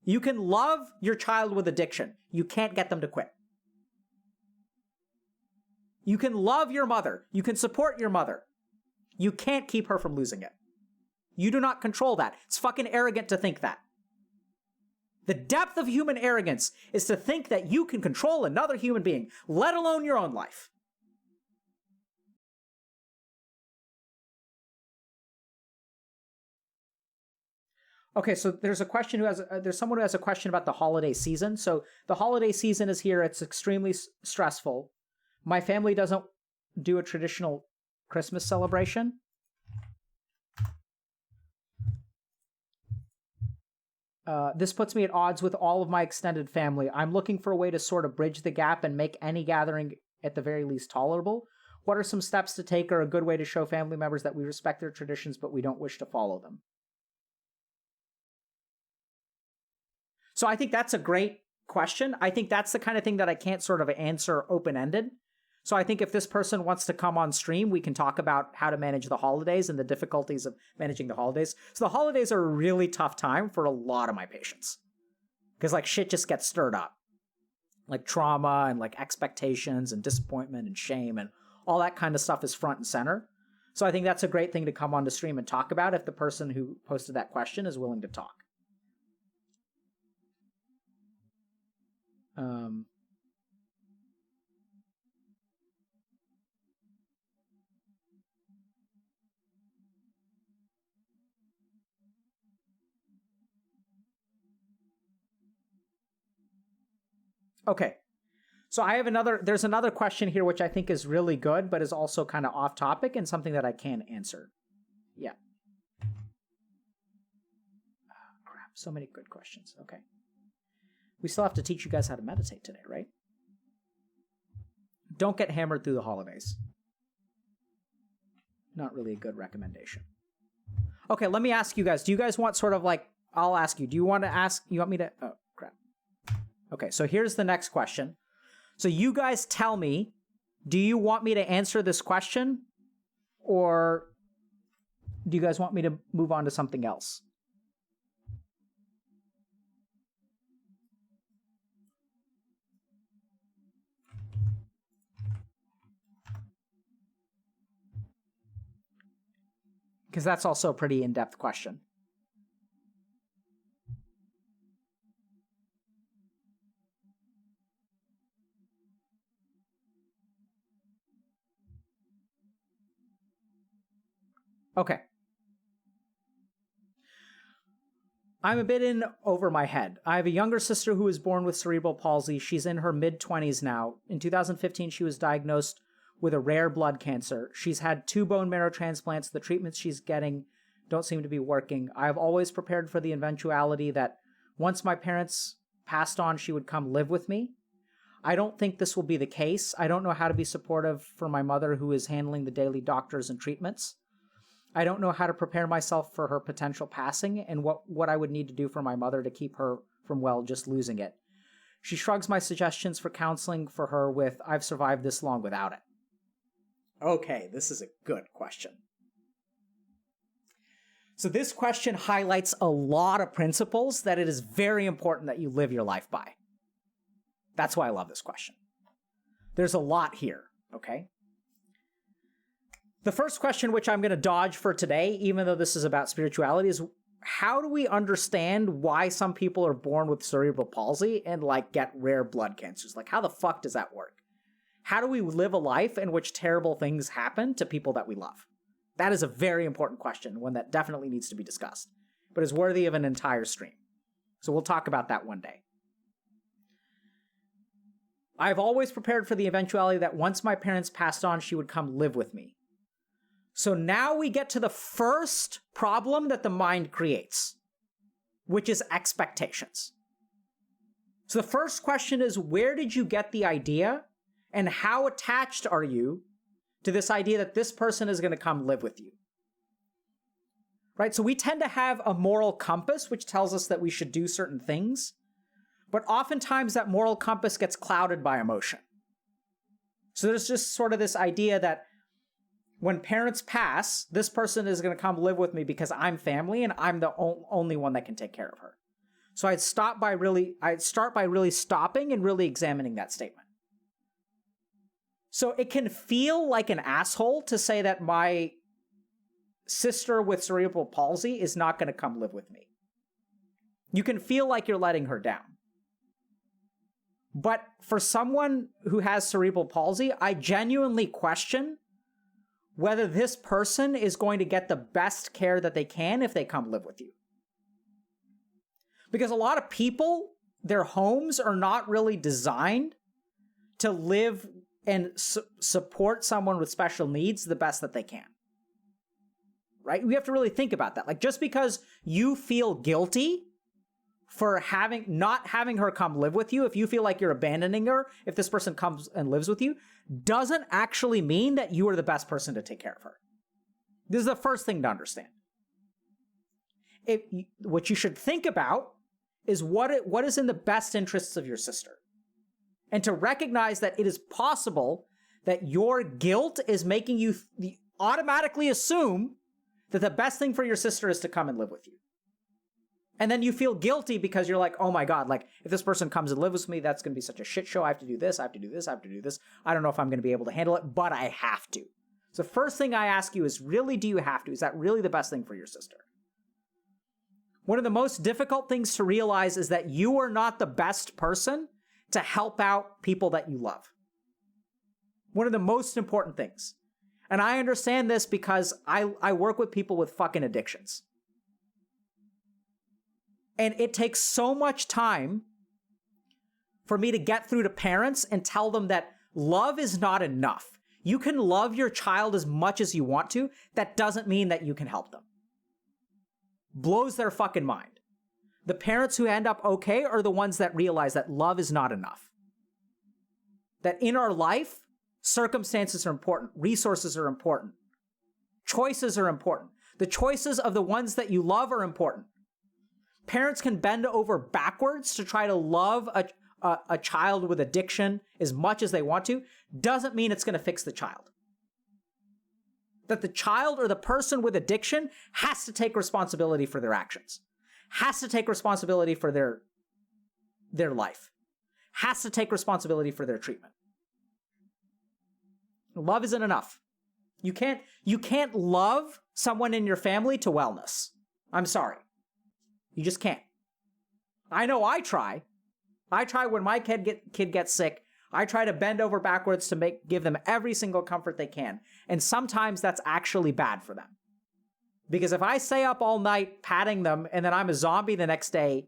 You can love your child with addiction. You can't get them to quit. You can love your mother. You can support your mother. You can't keep her from losing it. You do not control that. It's fucking arrogant to think that. The depth of human arrogance is to think that you can control another human being, let alone your own life. Okay, so there's someone who has a question about the holiday season. So the holiday season is here. It's extremely stressful. My family doesn't do a traditional Christmas celebration. This puts me at odds with all of my extended family. I'm looking for a way to sort of bridge the gap and make any gathering at the very least tolerable. What are some steps to take or a good way to show family members that we respect their traditions but we don't wish to follow them? So I think that's a great question. I think that's the kind of thing that I can't sort of answer open-ended. So I think if this person wants to come on stream, we can talk about how to manage the holidays and the difficulties of managing the holidays. So the holidays are a really tough time for a lot of my patients. Because like shit just gets stirred up. Like trauma and like expectations and disappointment and shame and all that kind of stuff is front and center. So I think that's a great thing to come on the stream and talk about if the person who posted that question is willing to talk. Okay. So there's another question here which I think is really good, but is also kind of off topic and something that I can answer. Yeah. Oh, crap. So many good questions. Okay. We still have to teach you guys how to meditate today, right? Don't get hammered through the holidays. Not really a good recommendation. Okay, let me ask you guys. Do you guys want sort of like, I'll ask you. Do you want me to, oh, crap. Okay, so here's the next question. So you guys tell me, do you want me to answer this question? Or do you guys want me to move on to something else? Because that's also a pretty in-depth question. Okay. I'm a bit in over my head. I have a younger sister who was born with cerebral palsy. She's in her mid-20s now. In 2015, she was diagnosed with a rare blood cancer. She's had 2 bone marrow transplants. The treatments she's getting don't seem to be working. I've always prepared for the eventuality that once my parents passed on, she would come live with me. I don't think this will be the case. I don't know how to be supportive for my mother who is handling the daily doctors and treatments. I don't know how to prepare myself for her potential passing and what I would need to do for my mother to keep her from, well, just losing it. She shrugs my suggestions for counseling for her with, I've survived this long without it. Okay, this is a good question. So this question highlights a lot of principles that it is very important that you live your life by. That's why I love this question. There's a lot here, okay? The first question, which I'm going to dodge for today, even though this is about spirituality, is how do we understand why some people are born with cerebral palsy and like get rare blood cancers? Like, how the fuck does that work? How do we live a life in which terrible things happen to people that we love? That is a very important question, one that definitely needs to be discussed, but is worthy of an entire stream. So we'll talk about that one day. I've always prepared for the eventuality that once my parents passed on, she would come live with me. So now we get to the first problem that the mind creates, which is expectations. So the first question is, where did you get the idea and how attached are you to this idea that this person is going to come live with you? Right? So we tend to have a moral compass, which tells us that we should do certain things, but oftentimes that moral compass gets clouded by emotion. So there's just sort of this idea that when parents pass, this person is going to come live with me because I'm family and I'm the only one that can take care of her. So I'd start by really stopping and really examining that statement. So it can feel like an asshole to say that my sister with cerebral palsy is not going to come live with me. You can feel like you're letting her down. But for someone who has cerebral palsy, I genuinely question whether this person is going to get the best care that they can if they come live with you. Because a lot of people, their homes are not really designed to live and support someone with special needs the best that they can. Right? We have to really think about that. Like, just because you feel guilty for not having her come live with you, if you feel like you're abandoning her, if this person comes and lives with you, doesn't actually mean that you are the best person to take care of her. This is the first thing to understand. What you should think about is what is in the best interests of your sister. And to recognize that it is possible that your guilt is making you automatically assume that the best thing for your sister is to come and live with you. And then you feel guilty because you're like, oh my God, like if this person comes and lives with me, that's going to be such a shit show. I have to do this, I have to do this, I have to do this. I don't know if I'm going to be able to handle it, but I have to. So first thing I ask you is, really, do you have to? Is that really the best thing for your sister? One of the most difficult things to realize is that you are not the best person to help out people that you love. One of the most important things. And I understand this because I work with people with fucking addictions. And it takes so much time for me to get through to parents and tell them that love is not enough. You can love your child as much as you want to. That doesn't mean that you can help them. Blows their fucking mind. The parents who end up okay are the ones that realize that love is not enough. That in our life, circumstances are important, resources are important, choices are important. The choices of the ones that you love are important. Parents can bend over backwards to try to love a child with addiction as much as they want to. Doesn't mean it's going to fix the child. That the child or the person with addiction has to take responsibility for their actions, has to take responsibility for their life, has to take responsibility for their treatment. Love isn't enough. You can't love someone in your family to wellness. I'm sorry. You just can't. I know I try. I try when my kid gets sick. I try to bend over backwards to give them every single comfort they can. And sometimes that's actually bad for them. Because if I stay up all night patting them and then I'm a zombie the next day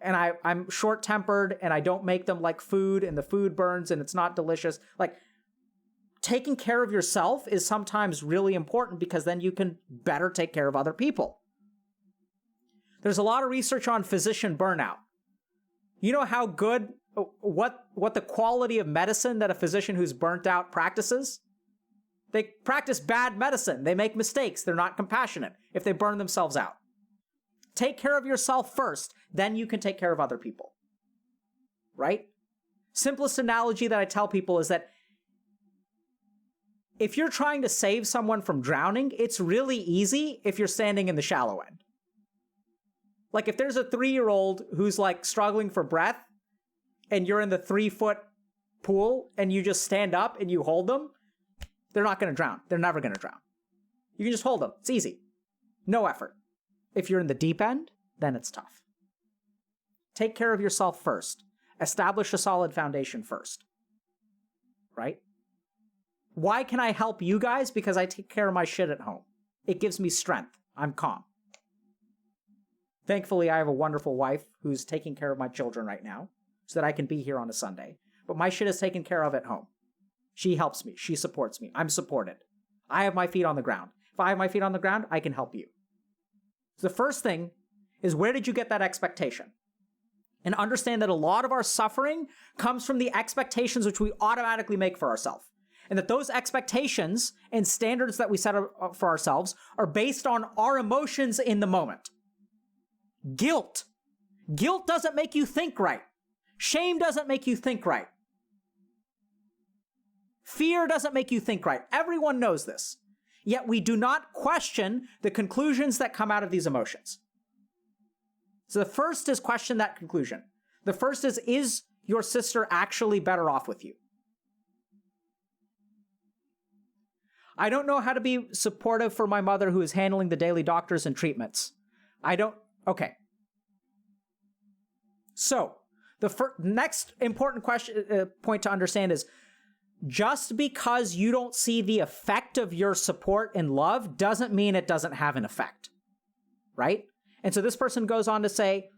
and I'm short-tempered and I don't make them like food and the food burns and it's not delicious, like, taking care of yourself is sometimes really important because then you can better take care of other people. There's a lot of research on physician burnout. You know how good, what the quality of medicine that a physician who's burnt out practices? They practice bad medicine. They make mistakes. They're not compassionate if they burn themselves out. Take care of yourself first, then you can take care of other people. Right? Simplest analogy that I tell people is that if you're trying to save someone from drowning, it's really easy if you're standing in the shallow end. Like if there's a 3-year-old who's like struggling for breath and you're in the 3-foot pool and you just stand up and you hold them, they're not going to drown. They're never going to drown. You can just hold them. It's easy. No effort. If you're in the deep end, then it's tough. Take care of yourself first. Establish a solid foundation first. Right? Why can I help you guys? Because I take care of my shit at home. It gives me strength. I'm calm. Thankfully, I have a wonderful wife who's taking care of my children right now so that I can be here on a Sunday. But my shit is taken care of at home. She helps me. She supports me. I'm supported. I have my feet on the ground. If I have my feet on the ground, I can help you. So the first thing is, where did you get that expectation? And understand that a lot of our suffering comes from the expectations which we automatically make for ourselves. And that those expectations and standards that we set up for ourselves are based on our emotions in the moment. Guilt. Guilt doesn't make you think right. Shame doesn't make you think right. Fear doesn't make you think right. Everyone knows this. Yet we do not question the conclusions that come out of these emotions. So the first is question that conclusion. The first is your sister actually better off with you? I don't know how to be supportive for my mother who is handling the daily doctors and treatments. Okay. So the next important point to understand is, just because you don't see the effect of your support and love doesn't mean it doesn't have an effect, right? And so this person goes on to say,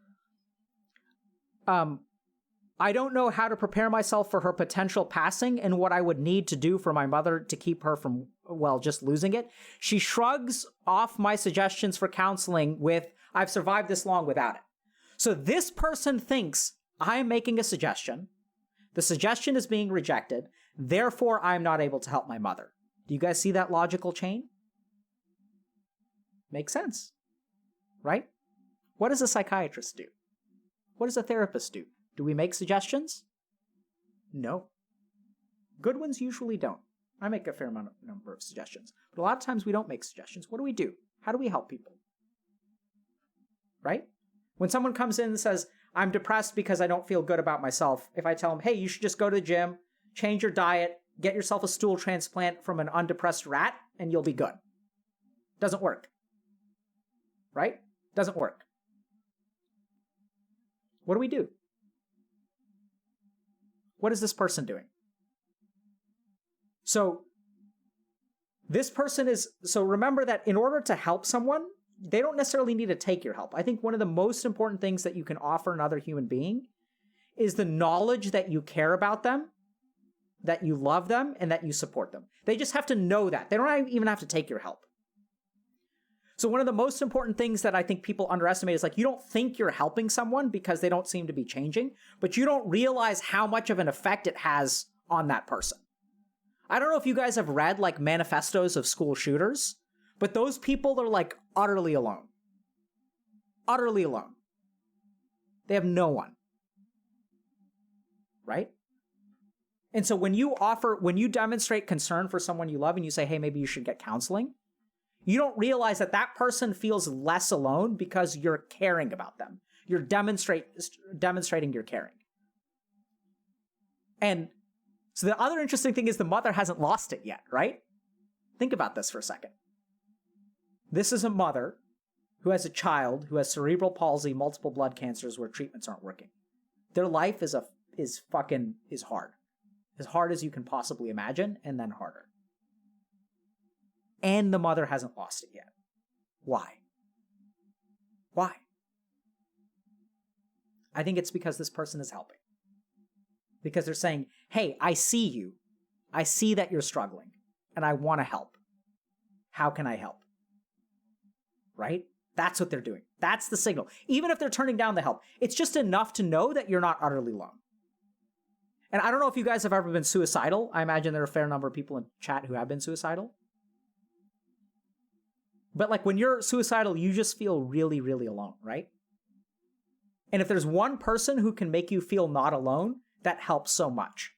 I don't know how to prepare myself for her potential passing and what I would need to do for my mother to keep her from, well, just losing it. She shrugs off my suggestions for counseling with, I've survived this long without it. So this person thinks I'm making a suggestion. The suggestion is being rejected. Therefore, I'm not able to help my mother. Do you guys see that logical chain? Makes sense, right? What does a psychiatrist do? What does a therapist do? Do we make suggestions? No. Good ones usually don't. I make a fair number of suggestions. But a lot of times we don't make suggestions. What do? How do we help people? Right? When someone comes in and says, I'm depressed because I don't feel good about myself, if I tell them, hey, you should just go to the gym, change your diet, get yourself a stool transplant from an undepressed rat, and you'll be good. Doesn't work. Right? Doesn't work. What do we do? What is this person doing? So remember that in order to help someone, they don't necessarily need to take your help. I think one of the most important things that you can offer another human being is the knowledge that you care about them, that you love them, and that you support them. They just have to know that. They don't even have to take your help. So one of the most important things that I think people underestimate is, like, you don't think you're helping someone because they don't seem to be changing, but you don't realize how much of an effect it has on that person. I don't know if you guys have read, like, manifestos of school shooters, but those people are, like, utterly alone. Utterly alone. They have no one. Right? And so when you demonstrate concern for someone you love and you say, hey, maybe you should get counseling, you don't realize that that person feels less alone because you're caring about them. You're demonstrating your caring. And so the other interesting thing is the mother hasn't lost it yet, right? Think about this for a second. This is a mother who has a child who has cerebral palsy, multiple blood cancers where treatments aren't working. Their life is hard. As hard as you can possibly imagine, and then harder. And the mother hasn't lost it yet. Why? Why? I think it's because this person is helping. Because they're saying, hey, I see you. I see that you're struggling, and I want to help. How can I help? Right? That's what they're doing. That's the signal. Even if they're turning down the help, it's just enough to know that you're not utterly alone. And I don't know if you guys have ever been suicidal. I imagine there are a fair number of people in chat who have been suicidal. But, like, when you're suicidal, you just feel really, really alone, right? And if there's one person who can make you feel not alone, that helps so much.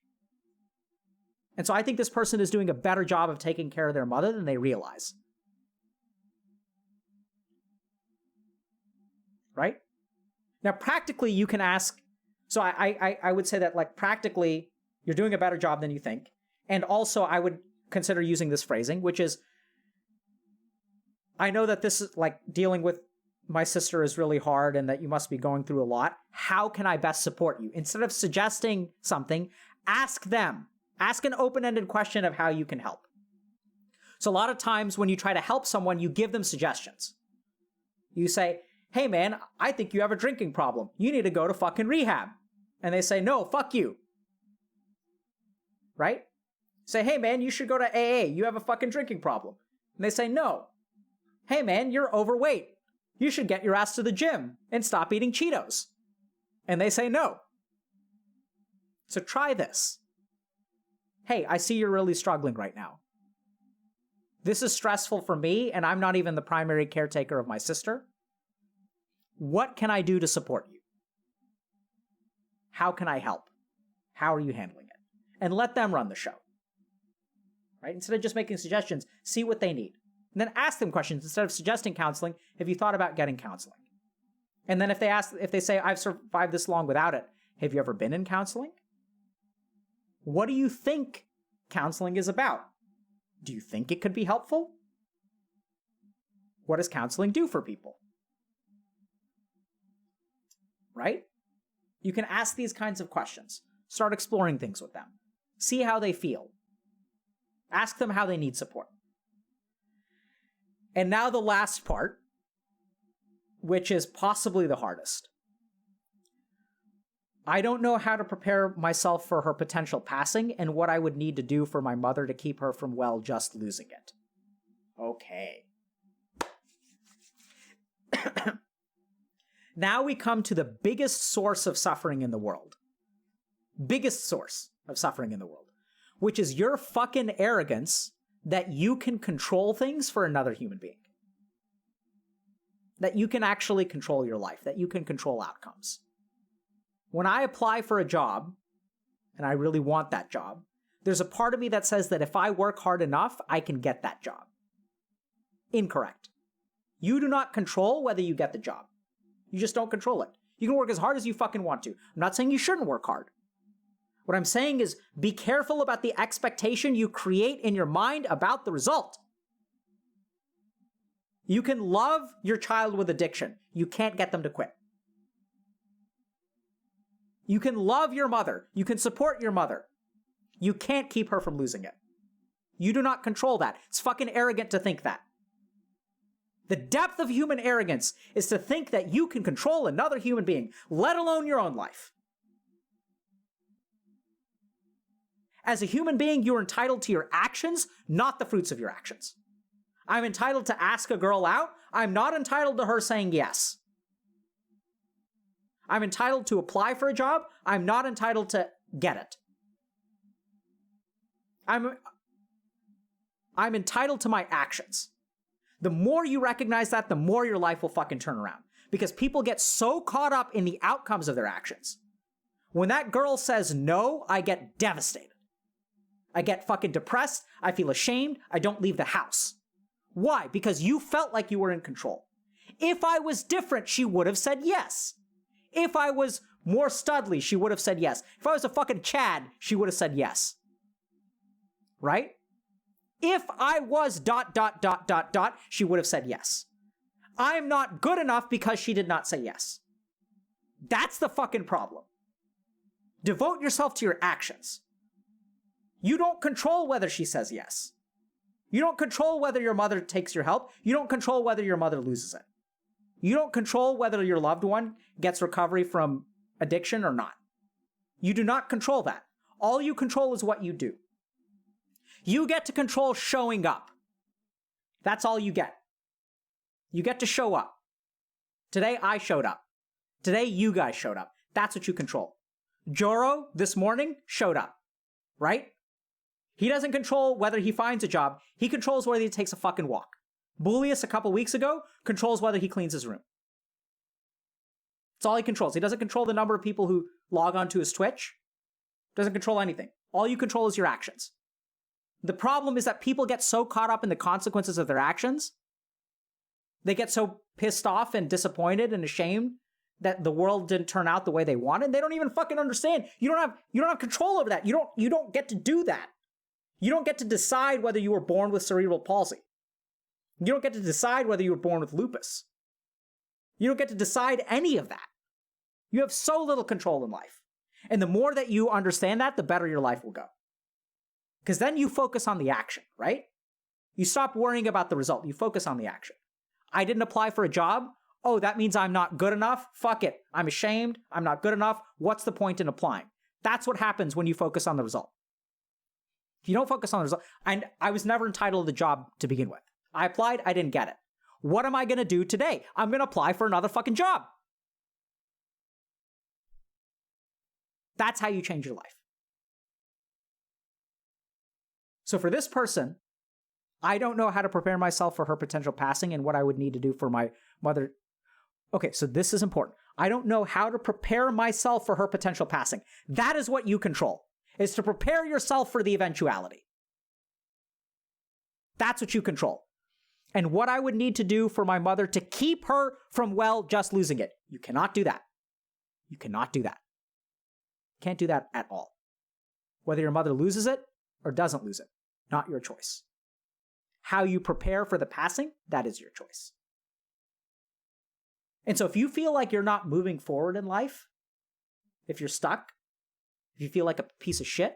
And so I think this person is doing a better job of taking care of their mother than they realize. Right? Now, practically, you can ask, so I would say that, like, practically, you're doing a better job than you think. And also, I would consider using this phrasing, which is, I know that this is, like, dealing with my sister is really hard and that you must be going through a lot. How can I best support you? Instead of suggesting something, ask them. Ask an open-ended question of how you can help. So a lot of times when you try to help someone, you give them suggestions. You say, hey man, I think you have a drinking problem. You need to go to fucking rehab. And they say, no, fuck you. Right? Say, hey man, you should go to AA. You have a fucking drinking problem. And they say, no. Hey man, you're overweight. You should get your ass to the gym and stop eating Cheetos. And they say no. So try this. Hey, I see you're really struggling right now. This is stressful for me, and I'm not even the primary caretaker of my sister. What can I do to support you? How can I help? How are you handling it? And let them run the show. Right? Instead of just making suggestions, see what they need. And then ask them questions. Instead of suggesting counseling, have you thought about getting counseling? And then if they say, I've survived this long without it, have you ever been in counseling? What do you think counseling is about? Do you think it could be helpful? What does counseling do for people? Right? You can ask these kinds of questions. Start exploring things with them. See how they feel. Ask them how they need support. And now the last part, which is possibly the hardest. I don't know how to prepare myself for her potential passing and what I would need to do for my mother to keep her from, well, just losing it. Okay. Now we come to the biggest source of suffering in the world. Biggest source of suffering in the world, which is your fucking arrogance that you can control things for another human being. That you can actually control your life, that you can control outcomes. When I apply for a job, and I really want that job, there's a part of me that says that if I work hard enough, I can get that job. Incorrect. You do not control whether you get the job. You just don't control it. You can work as hard as you fucking want to. I'm not saying you shouldn't work hard. What I'm saying is be careful about the expectation you create in your mind about the result. You can love your child with addiction. You can't get them to quit. You can love your mother. You can support your mother. You can't keep her from losing it. You do not control that. It's fucking arrogant to think that. The depth of human arrogance is to think that you can control another human being, let alone your own life. As a human being, you're entitled to your actions, not the fruits of your actions. I'm entitled to ask a girl out. I'm not entitled to her saying yes. I'm entitled to apply for a job. I'm not entitled to get it. I'm entitled to my actions. The more you recognize that, the more your life will fucking turn around. Because people get so caught up in the outcomes of their actions. When that girl says no, I get devastated. I get fucking depressed. I feel ashamed. I don't leave the house. Why? Because you felt like you were in control. If I was different, she would have said yes. If I was more studly, she would have said yes. If I was a fucking Chad, she would have said yes. Right? If I was ... she would have said yes. I'm not good enough because she did not say yes. That's the fucking problem. Devote yourself to your actions. You don't control whether she says yes. You don't control whether your mother takes your help. You don't control whether your mother loses it. You don't control whether your loved one gets recovery from addiction or not. You do not control that. All you control is what you do. You get to control showing up. That's all you get. You get to show up. Today, I showed up. Today, you guys showed up. That's what you control. Joro, this morning, showed up. Right? He doesn't control whether he finds a job. He controls whether he takes a fucking walk. Bullius, a couple weeks ago, controls whether he cleans his room. That's all he controls. He doesn't control the number of people who log onto his Twitch. Doesn't control anything. All you control is your actions. The problem is that people get so caught up in the consequences of their actions. They get so pissed off and disappointed and ashamed that the world didn't turn out the way they wanted. They don't even fucking understand. You don't have control over that. You don't get to do that. You don't get to decide whether you were born with cerebral palsy. You don't get to decide whether you were born with lupus. You don't get to decide any of that. You have so little control in life. And the more that you understand that, the better your life will go. Because then you focus on the action, right? You stop worrying about the result. You focus on the action. I didn't apply for a job. Oh, that means I'm not good enough? Fuck it. I'm ashamed. I'm not good enough. What's the point in applying? That's what happens when you focus on the result. If you don't focus on the result, and I was never entitled to the job to begin with. I applied, I didn't get it. What am I going to do today? I'm going to apply for another fucking job. That's how you change your life. So for this person, I don't know how to prepare myself for her potential passing and what I would need to do for my mother. Okay, so this is important. I don't know how to prepare myself for her potential passing. That is what you control, is to prepare yourself for the eventuality. That's what you control. and what I would need to do for my mother to keep her from, well, just losing it. You cannot do that. You cannot do that. Can't do that at all. Whether your mother loses it or doesn't lose it, not your choice. How you prepare for the passing, that is your choice. And so if you feel like you're not moving forward in life, if you're stuck, if you feel like a piece of shit,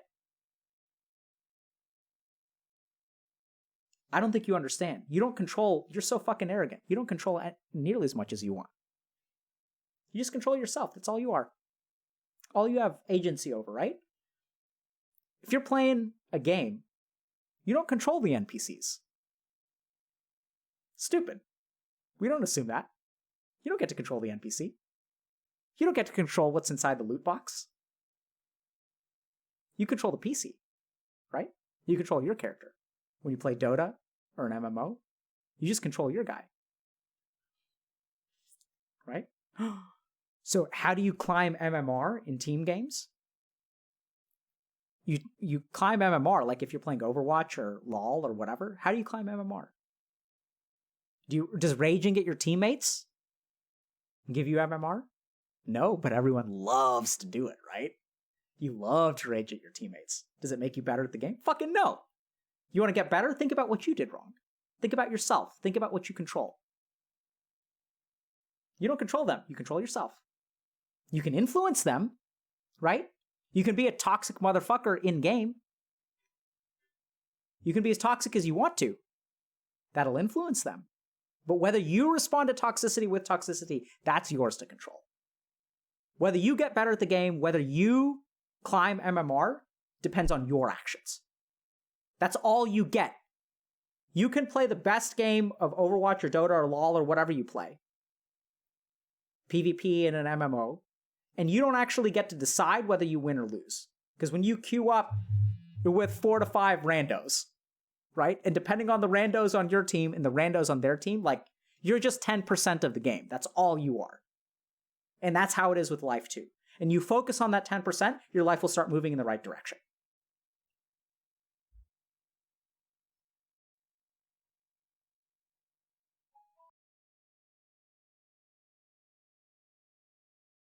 I don't think you understand. You don't control, you're so fucking arrogant. You don't control nearly as much as you want. You just control yourself. That's all you are. All you have agency over, right? If you're playing a game, you don't control the NPCs. Stupid. We don't assume that. You don't get to control the NPC. You don't get to control what's inside the loot box. You control the PC, right? You control your character. When you play Dota or an MMO, you just control your guy. Right? So how do you climb MMR in team games? You climb MMR, like if you're playing Overwatch or LoL or whatever. How do you climb MMR? Does raging at your teammates give you MMR? No, but everyone loves to do it, right? You love to rage at your teammates. Does it make you better at the game? Fucking no. You want to get better? Think about what you did wrong. Think about yourself. Think about what you control. You don't control them. You control yourself. You can influence them, right? You can be a toxic motherfucker in-game. You can be as toxic as you want to. That'll influence them. But whether you respond to toxicity with toxicity, that's yours to control. Whether you get better at the game, whether you climb MMR, depends on your actions. That's all you get. You can play the best game of Overwatch or Dota or LoL or whatever you play, PvP in an MMO, and you don't actually get to decide whether you win or lose. Because when you queue up, you're with 4 to 5 randos, right? And depending on the randos on your team and the randos on their team, like, you're just 10% of the game. That's all you are. And that's how it is with life too. And you focus on that 10%, your life will start moving in the right direction.